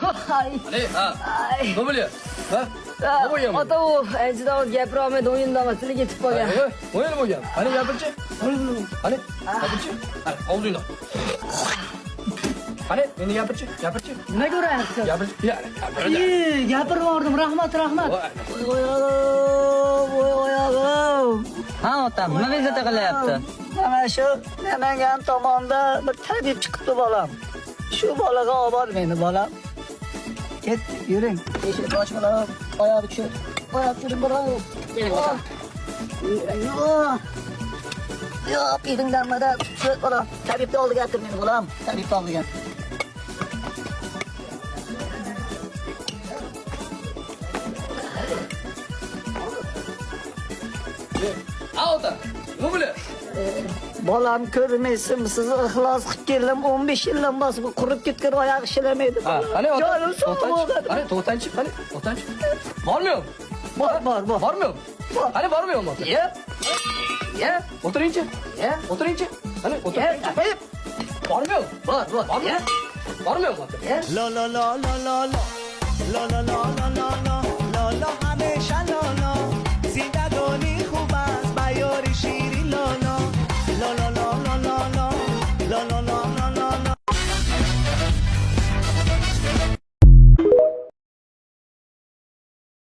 Hani ha. Ne oluyor? Ha? Ne bo'lyapti? Ota u anchadan gapira olmaydi, o'yindamas, tili ketib qolgan. O'yin bo'lgan. Hani gapirchi? Hani gapirchi? Og'zingni. Hani meni gapirchi? Gapirchi? Nimaga uryapsiz? Gapirchi. Gapirib yubordim. Rahmat. Oyog'im. Ha, otam, nima bezovta qilyapti? Mana shu Namangan tomonda bir tabib chiqibdi bolam. Shu bolaga olib bormaydi bolam. Ket, yuring. Eshik ochmalar, oyoq tushir. Oyoq tushirib boradi. Keling bolam. Yo'q, yedingdanmada tushir bolam. Tabibni oldiga kirib meni bolam. Tabibni oldiga. Ha ota. Ne bo'lyapti? Bolam ko'rmaysiz, sizni ixlos qilib keldim. 15 yildan bosib qurib ketgan oyoq ishlamaydi. Hani ota. Jonim sog' bo'ladi. Hani to'xtanchi. Hani to'xtanchi. Bormuyor? Bor. Bormuyor? Hani bormuyor mu ota? Ya. O'tiringchi. O'tiringchi. Hani o'tiringchi. Bormuyor? Bor. Bormuyor? Bormuyor mu ota? La la la la la la la la la